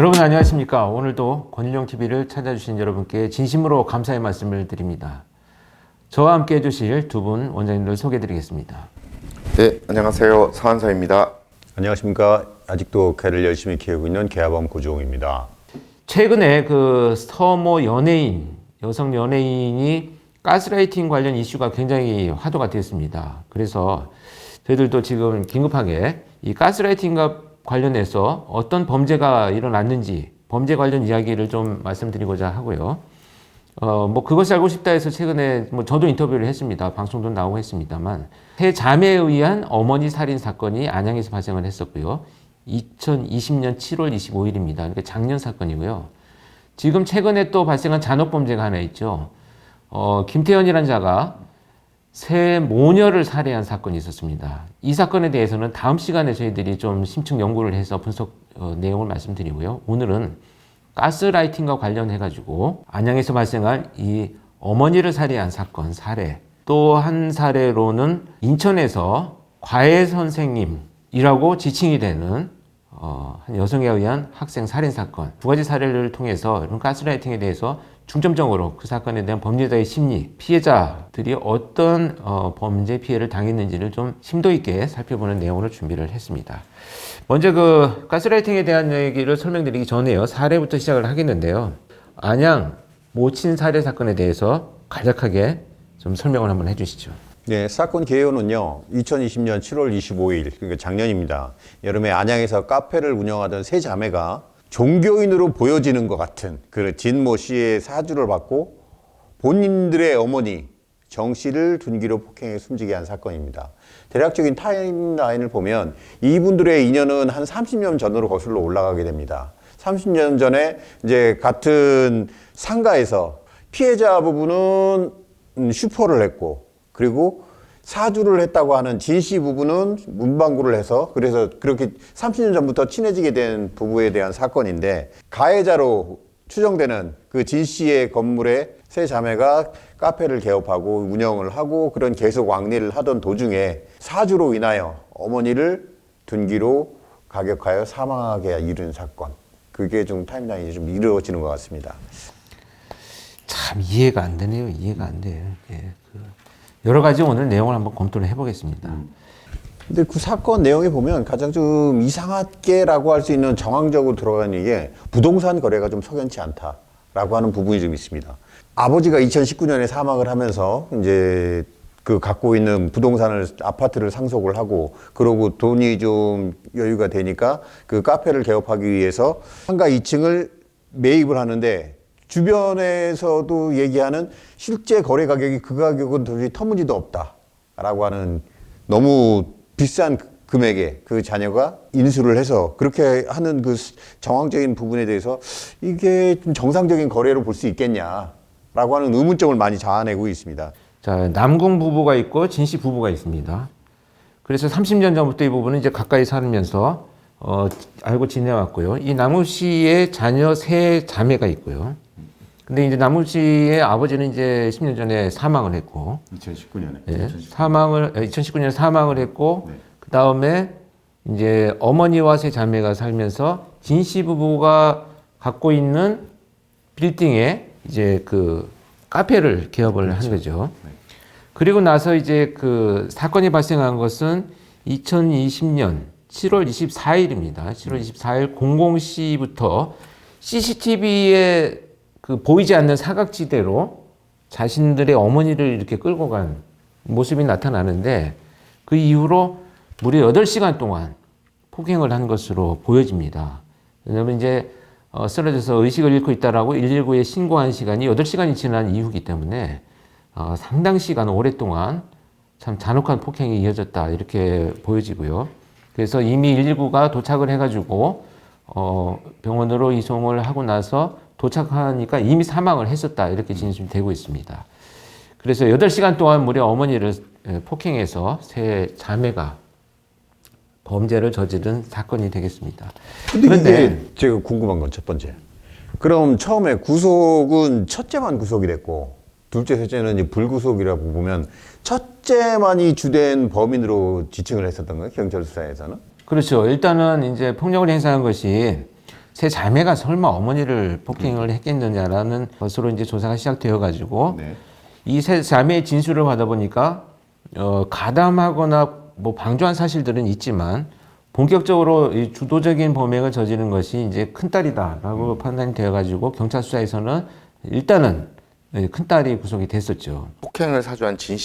여러분 안녕하십니까. 오늘도 권일용TV를 찾아주신 여러분께 진심으로 감사의 말씀을 드립니다. 저와 함께 해주실 두 분 원장님들 소개해드리겠습니다. 네, 안녕하세요. 서한서입니다. 안녕하십니까. 아직도 개를 열심히 키우고 있는 개화범 고주홍입니다. 최근에 그 서모 연예인, 여성 연예인이 가스라이팅 관련 이슈가 굉장히 화두가 되었습니다. 그래서 저희들도 지금 긴급하게 이 가스라이팅과 관련해서 어떤 범죄가 일어났는지 범죄 관련 이야기를 좀 말씀드리고자 하고요. 그것을 알고 싶다 해서 최근에 저도 인터뷰를 했습니다. 방송도 나오고 했습니다만 세 자매에 의한 어머니 살인 사건이 안양에서 발생을 했었고요. 2020년 7월 25일입니다. 그러니까 작년 사건이고요. 지금 최근에 또 발생한 잔혹범죄가 하나 있죠. 김태현이라는 자가 새 모녀를 살해한 사건이 있었습니다. 이 사건에 대해서는 다음 시간에 저희들이 좀 심층 연구를 해서 분석 내용을 말씀드리고요. 오늘은 가스라이팅과 관련해가지고 안양에서 발생한 이 어머니를 살해한 사건 살해, 또 한 사례로는 인천에서 과외 선생님이라고 지칭이 되는 한 여성에 의한 학생 살인 사건, 두 가지 사례를 통해서 이런 가스라이팅에 대해서 중점적으로 그 사건에 대한 범죄자의 심리, 피해자들이 어떤 범죄 피해를 당했는지를 좀 심도 있게 살펴보는 내용으로 준비를 했습니다. 먼저 그 가스라이팅에 대한 얘기를 설명드리기 전에요. 사례부터 시작을 하겠는데요. 안양 모친 살해 사건에 대해서 간략하게 좀 설명을 한번 해주시죠. 네, 사건 개요는요. 2020년 7월 25일, 그러니까 작년입니다. 여름에 안양에서 카페를 운영하던 세 자매가 종교인으로 보여지는 것 같은 그 진모 씨의 사주를 받고 본인들의 어머니 정 씨를 둔기로 폭행해 숨지게 한 사건입니다. 대략적인 타임라인을 보면 이분들의 인연은 한 30년 전으로 거슬러 올라가게 됩니다. 30년 전에 이제 같은 상가에서 피해자 부부는 슈퍼를 했고, 그리고 사주를 했다고 하는 진 씨 부부는 문방구를 해서, 그래서 그렇게 30년 전부터 친해지게 된 부부에 대한 사건인데, 가해자로 추정되는 그 진 씨의 건물에 세 자매가 카페를 개업하고 운영을 하고 그런 계속 왕래를 하던 도중에 사주로 인하여 어머니를 둔기로 가격하여 사망하게 이른 사건. 그게 좀 타임라인이 좀 이루어지는 것 같습니다. 참 이해가 안 되네요. 이해가 안 돼요. 예, 여러 가지 오늘 내용을 한번 검토를 해보겠습니다. 근데 그 사건 내용에 보면 가장 좀 이상하게라고 할 수 있는 정황적으로 들어가는 게 부동산 거래가 좀 석연치 않다라고 하는 부분이 좀 있습니다. 아버지가 2019년에 사망을 하면서 이제 그 갖고 있는 부동산을, 아파트를 상속을 하고, 그러고 돈이 좀 여유가 되니까 그 카페를 개업하기 위해서 상가 2층을 매입을 하는데, 주변에서도 얘기하는 실제 거래 가격이 그 가격은 도저히 터무니도 없다라고 하는 너무 비싼 금액에 그 자녀가 인수를 해서 그렇게 하는 그 정황적인 부분에 대해서 이게 좀 정상적인 거래로 볼 수 있겠냐라고 하는 의문점을 많이 자아내고 있습니다. 자, 남궁 부부가 있고 진씨 부부가 있습니다. 그래서 30년 전부터 이 부부는 이제 가까이 살면서 알고 지내왔고요. 이 남궁 씨의 자녀 세 자매가 있고요. 근데 이제 남궁 씨의 아버지는 이제 10년 전에 사망을 했고, 2019년에. 예, 2019년에 사망을 했고, 네. 그 다음에 이제 어머니와 세 자매가 살면서 진씨 부부가 갖고 있는 빌딩에 이제 그 카페를 개업을 한 거죠. 네. 그리고 나서 이제 그 사건이 발생한 것은 2020년 7월 24일입니다. 7월 24일 00시부터 CCTV에 그 보이지 않는 사각지대로 자신들의 어머니를 이렇게 끌고 간 모습이 나타나는데, 그 이후로 무려 8시간 동안 폭행을 한 것으로 보여집니다. 왜냐하면 이제 쓰러져서 의식을 잃고 있다라고 119에 신고한 시간이 8시간이 지난 이후이기 때문에 상당 시간 오랫동안 참 잔혹한 폭행이 이어졌다 이렇게 보여지고요. 그래서 이미 119가 도착을 해가지고 병원으로 이송을 하고 나서 도착하니까 이미 사망을 했었다 이렇게 진술이 되고 있습니다. 그래서 8시간 동안 무려 어머니를 폭행해서 세 자매가 범죄를 저지른 사건이 되겠습니다. 그런데 이게 제가 궁금한 건 첫 번째. 그럼 처음에 구속은 첫째만 구속이 됐고 둘째, 셋째는 이제 불구속이라고 보면 첫째만이 주된 범인으로 지칭을 했었던 거예요? 경찰 수사에서는? 그렇죠. 일단은 이제 폭력을 행사한 것이 세 자매가 설마 어머니를 폭행을 했겠느냐라는 것으로 이제 조사가 시작되어 가지고 네. 이 세 자매의 진술을 받아보니까 가담하거나 뭐 방조한 사실들은 있지만 본격적으로 이 주도적인 범행을 저지른 것이 이제 큰딸이다라고 판단이 되어 가지고 경찰 수사에서는 일단은 큰딸이 구속이 됐었죠. 폭행을 사주한 진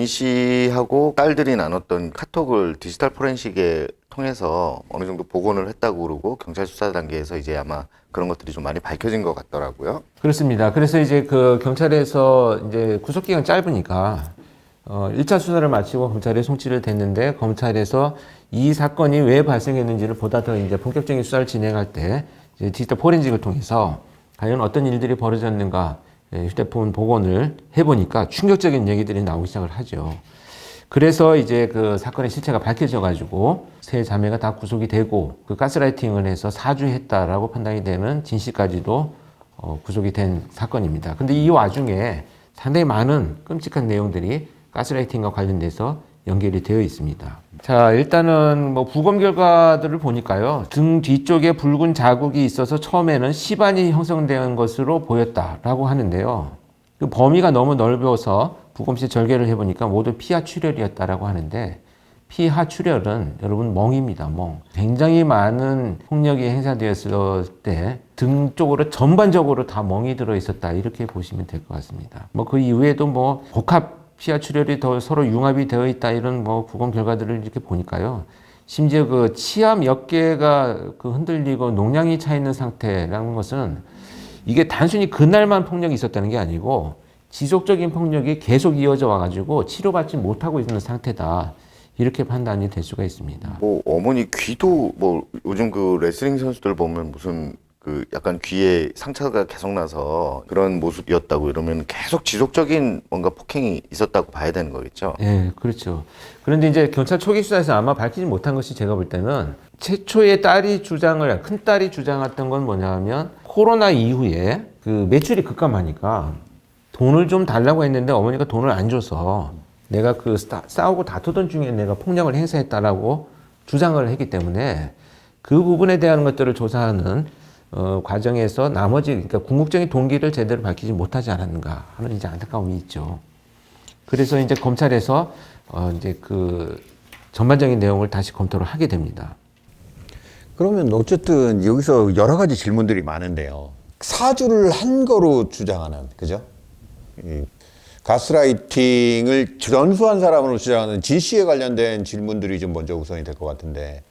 씨하고 딸들이 나눴던 카톡을 디지털 포렌식에 통해서 어느 정도 복원을 했다고 그러고 경찰 수사 단계에서 이제 아마 그런 것들이 좀 많이 밝혀진 것 같더라고요. 그렇습니다. 그래서 이제 그 경찰에서 이제 구속 기간 짧으니까 1차 수사를 마치고 검찰에 송치를 됐는데 검찰에서 이 사건이 왜 발생했는지를 보다 더 이제 본격적인 수사를 진행할 때 이제 디지털 포렌식을 통해서 과연 어떤 일들이 벌어졌는가 휴대폰 복원을 해보니까 충격적인 얘기들이 나오기 시작을 하죠. 그래서 이제 그 사건의 실체가 밝혀져 가지고 세 자매가 다 구속이 되고 그 가스라이팅을 해서 사주했다라고 판단이 되는 진 씨까지도 구속이 된 사건입니다. 근데 이 와중에 상당히 많은 끔찍한 내용들이 가스라이팅과 관련돼서 연결이 되어 있습니다. 자, 일단은 뭐 부검 결과들을 보니까요. 등 뒤쪽에 붉은 자국이 있어서 처음에는 시반이 형성된 것으로 보였다라고 하는데요. 그 범위가 너무 넓어서 부검 시 절개를 해보니까 모두 피하 출혈이었다라고 하는데 피하 출혈은 여러분 멍입니다. 멍. 굉장히 많은 폭력이 행사되었을 때 등 쪽으로 전반적으로 다 멍이 들어 있었다 이렇게 보시면 될 것 같습니다. 뭐 그 이후에도 뭐 복합 피하 출혈이 더 서로 융합이 되어 있다 이런 뭐 부검 결과들을 이렇게 보니까요. 심지어 그 치아 몇 개가 그 흔들리고 농량이 차 있는 상태라는 것은 이게 단순히 그날만 폭력이 있었다는 게 아니고 지속적인 폭력이 계속 이어져 와가지고 치료받지 못하고 있는 상태다. 이렇게 판단이 될 수가 있습니다. 뭐 어머니 귀도 뭐 요즘 그 레슬링 선수들 보면 무슨 그 약간 귀에 상처가 계속 나서 그런 모습이었다고 이러면 계속 지속적인 뭔가 폭행이 있었다고 봐야 되는 거겠죠? 예, 그렇죠. 그런데 이제 경찰 초기 수사에서 아마 밝히지 못한 것이 제가 볼 때는 최초의 큰 딸이 주장했던 건 뭐냐면 코로나 이후에 그 매출이 급감하니까 돈을 좀 달라고 했는데 어머니가 돈을 안 줘서 내가 그 싸우고 다투던 중에 내가 폭력을 행사했다라고 주장을 했기 때문에 그 부분에 대한 것들을 조사하는 과정에서 나머지 그러니까 궁극적인 동기를 제대로 밝히지 못하지 않았는가 하는 이제 안타까움이 있죠. 그래서 이제 검찰에서 이제 그 전반적인 내용을 다시 검토를 하게 됩니다. 그러면 어쨌든 여기서 여러 가지 질문들이 많은데요. 사주를 한 거로 주장하는, 그죠? 이 가스라이팅을 전수한 사람으로 주장하는 진 씨에 관련된 질문들이 좀 먼저 우선이 될 것 같은데,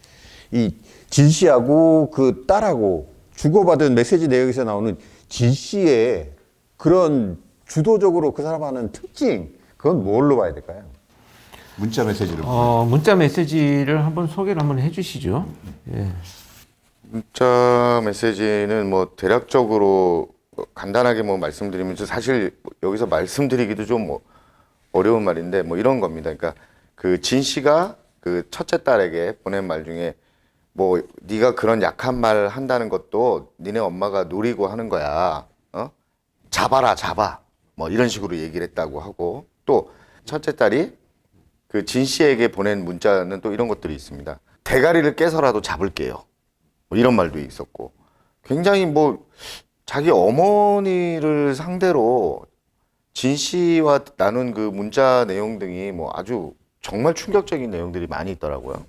이 진 씨하고 그 딸하고 주고받은 메시지 내용에서 나오는 진 씨의 그런 주도적으로 그 사람 하는 특징, 그건 뭘로 봐야 될까요? 문자 메시지를. 문자 메시지를 한번 소개를 한번 해주시죠. 예. 문자 메시지는 뭐 대략적으로 간단하게 뭐 말씀드리면 사실 여기서 말씀드리기도 좀 뭐 어려운 말인데 뭐 이런 겁니다. 그러니까 그 진 씨가 그 첫째 딸에게 보낸 말 중에 뭐 네가 그런 약한 말 한다는 것도 니네 엄마가 노리고 하는 거야. 잡아라 잡아. 뭐 이런 식으로 얘기를 했다고 하고 또 첫째 딸이 그 진 씨에게 보낸 문자는 또 이런 것들이 있습니다. 대가리를 깨서라도 잡을게요. 뭐 이런 말도 있었고 굉장히 뭐 자기 어머니를 상대로 진 씨와 나눈 그 문자 내용 등이 뭐 아주 정말 충격적인 내용들이 많이 있더라고요.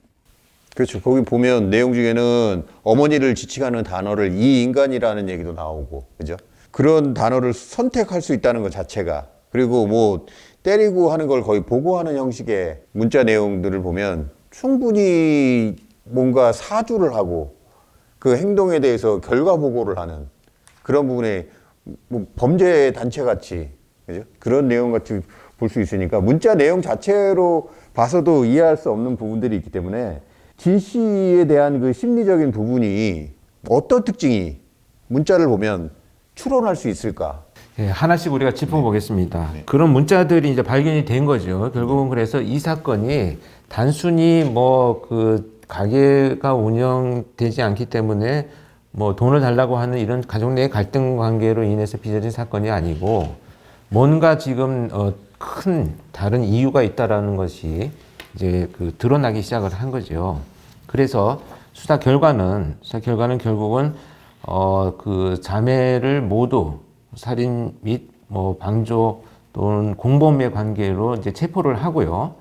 그렇죠. 거기 보면 내용 중에는 어머니를 지칭하는 단어를 이 인간이라는 얘기도 나오고, 그죠? 그런 단어를 선택할 수 있다는 것 자체가, 그리고 뭐 때리고 하는 걸 거의 보고하는 형식의 문자 내용들을 보면 충분히 뭔가 사주를 하고 그 행동에 대해서 결과 보고를 하는 그런 부분에 뭐 범죄 단체 같이, 그죠? 그런 내용 같이 볼 수 있으니까 문자 내용 자체로 봐서도 이해할 수 없는 부분들이 있기 때문에 진 씨에 대한 그 심리적인 부분이 어떤 특징이 문자를 보면 추론할 수 있을까? 예, 하나씩 우리가 짚어보겠습니다. 그런 문자들이 이제 발견이 된 거죠. 결국은 그래서 이 사건이 단순히 뭐 그 가게가 운영되지 않기 때문에 뭐 돈을 달라고 하는 이런 가족 내 갈등 관계로 인해서 빚어진 사건이 아니고 뭔가 지금 큰 다른 이유가 있다라는 것이 이제 그 드러나기 시작을 한 거죠. 그래서 수사 결과는 결국은 그 자매를 모두 살인 및 뭐 방조 또는 공범의 관계로 이제 체포를 하고요.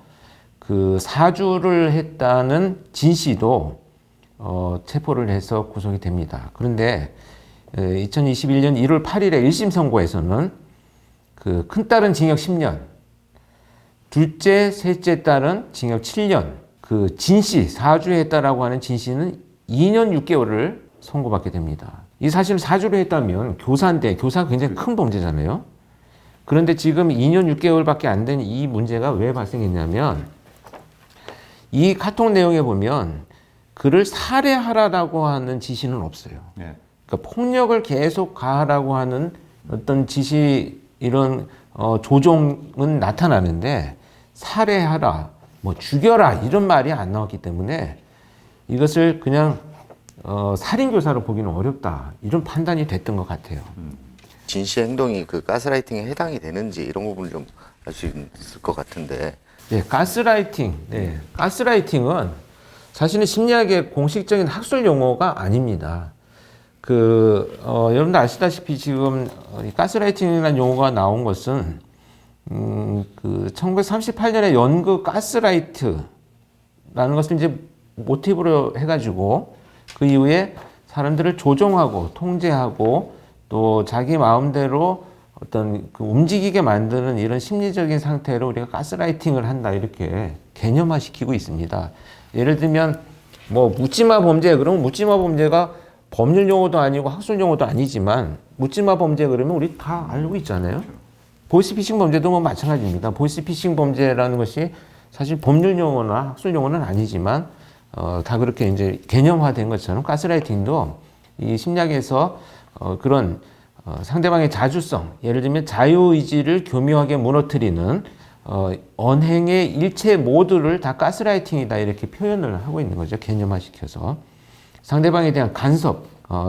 그 사주를 했다는 진 씨도 체포를 해서 구속이 됩니다. 그런데 2021년 1월 8일에 1심 선고에서는 그 큰딸은 징역 10년, 둘째, 셋째 딸은 징역 7년, 그 진 씨, 사주를 했다라고 하는 진 씨는 2년 6개월을 선고받게 됩니다. 이 사실은 사주를 했다면 교사인데, 교사가 굉장히 큰 범죄잖아요. 그런데 지금 2년 6개월밖에 안 된 이 문제가 왜 발생했냐면, 이 카톡 내용에 보면 그를 살해하라고 하는 지시는 없어요. 네. 그러니까 폭력을 계속 가하라고 하는 어떤 지시, 이런 조종은 나타나는데, 살해하라, 뭐 죽여라 이런 말이 안 나왔기 때문에 이것을 그냥 살인교사로 보기는 어렵다, 이런 판단이 됐던 것 같아요. 진 씨의 행동이 그 가스라이팅에 해당이 되는지 이런 부분을 좀 알 수 있을 것 같은데. 네, 가스라이팅. 네, 가스라이팅은 사실은 심리학의 공식적인 학술 용어가 아닙니다. 여러분들 아시다시피 지금 이 가스라이팅이라는 용어가 나온 것은 그 1938년에 연극 가스라이트라는 것을 이제 모티브로 해가지고 그 이후에 사람들을 조종하고 통제하고 또 자기 마음대로 어떤 그 움직이게 만드는 이런 심리적인 상태로 우리가 가스라이팅을 한다, 이렇게 개념화시키고 있습니다. 예를 들면 뭐 묻지마 범죄, 그러면 묻지마 범죄가 법률 용어도 아니고 학술 용어도 아니지만 묻지마 범죄 그러면 우리 다 알고 있잖아요. 보이스피싱 범죄도 뭐 마찬가지입니다. 보이스피싱 범죄라는 것이 사실 법률 용어나 학술 용어는 아니지만 다 그렇게 이제 개념화된 것처럼 가스라이팅도 이 심리학에서 그런 상대방의 자주성, 예를 들면 자유의지를 교묘하게 무너뜨리는 언행의 일체 모두를 다 가스라이팅이다, 이렇게 표현을 하고 있는 거죠. 개념화시켜서. 상대방에 대한 간섭,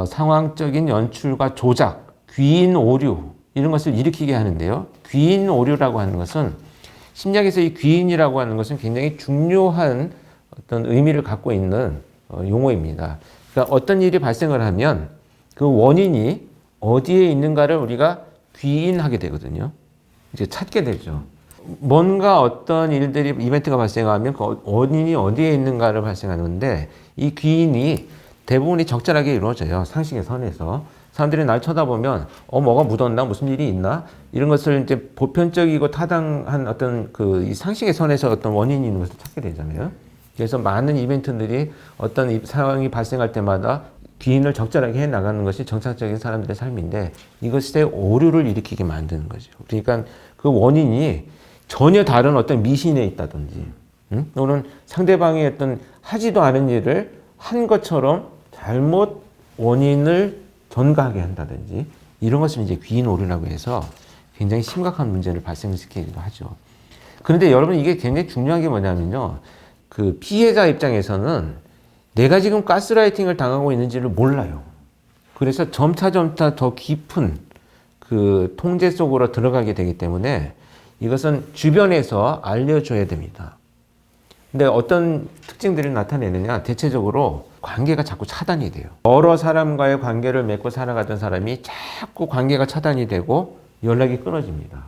상황적인 연출과 조작, 귀인 오류, 이런 것을 일으키게 하는데요. 귀인 오류라고 하는 것은, 심리학에서 이 귀인이라고 하는 것은 굉장히 중요한 어떤 의미를 갖고 있는 용어입니다. 그러니까 어떤 일이 발생을 하면 그 원인이 어디에 있는가를 우리가 귀인하게 되거든요. 이제 찾게 되죠. 뭔가 어떤 일들이, 이벤트가 발생하면 그 원인이 어디에 있는가를 발생하는데, 이 귀인이 대부분이 적절하게 이루어져요. 상식의 선에서. 사람들이 날 쳐다보면 뭐가 묻었나, 무슨 일이 있나, 이런 것을 이제 보편적이고 타당한 어떤 이 상식의 선에서 어떤 원인이 있는 것을 찾게 되잖아요. 그래서 많은 이벤트들이 어떤 상황이 발생할 때마다 귀인을 적절하게 해 나가는 것이 정상적인 사람들의 삶인데, 이것에 오류를 일으키게 만드는 거죠. 그러니까 그 원인이 전혀 다른 어떤 미신에 있다든지, 또는 상대방이 어떤 하지도 않은 일을 한 것처럼 잘못 원인을 전가하게 한다든지, 이런 것을 이제 귀인 오류라고 해서 굉장히 심각한 문제를 발생시키기도 하죠. 그런데 여러분, 이게 굉장히 중요한 게 뭐냐면요, 그 피해자 입장에서는 내가 지금 가스라이팅을 당하고 있는지를 몰라요. 그래서 점차 더 깊은 그 통제 속으로 들어가게 되기 때문에 이것은 주변에서 알려줘야 됩니다. 근데 어떤 특징들을 나타내느냐, 대체적으로 관계가 자꾸 차단이 돼요. 여러 사람과의 관계를 맺고 살아가던 사람이 자꾸 관계가 차단이 되고 연락이 끊어집니다.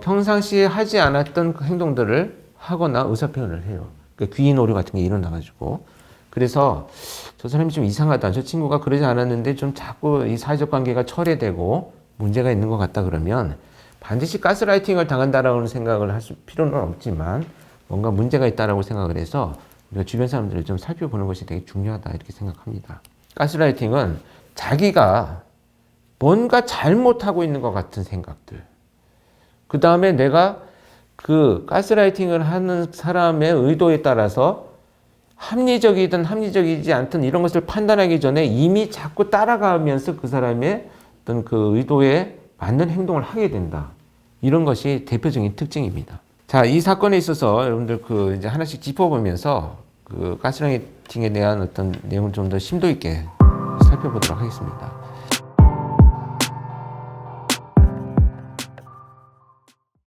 평상시에 하지 않았던 행동들을 하거나 의사표현을 해요. 그러니까 귀인 오류 같은 게 일어나가지고. 그래서 저 사람이 좀 이상하다, 저 친구가 그러지 않았는데 좀 자꾸 이 사회적 관계가 철회되고 문제가 있는 것 같다, 그러면 반드시 가스라이팅을 당한다라는 생각을 할 필요는 없지만 뭔가 문제가 있다라고 생각을 해서 우리가 주변 사람들을 좀 살펴보는 것이 되게 중요하다, 이렇게 생각합니다. 가스라이팅은 자기가 뭔가 잘못하고 있는 것 같은 생각들, 그 다음에 내가 그 가스라이팅을 하는 사람의 의도에 따라서 합리적이든 합리적이지 않든 이런 것을 판단하기 전에 이미 자꾸 따라가면서 그 사람의 어떤 그 의도에 맞는 행동을 하게 된다, 이런 것이 대표적인 특징입니다. 자, 이 사건에 있어서 여러분들 이제 하나씩 짚어보면서 그 가스라이팅에 대한 어떤 내용을 좀 더 심도 있게 살펴보도록 하겠습니다.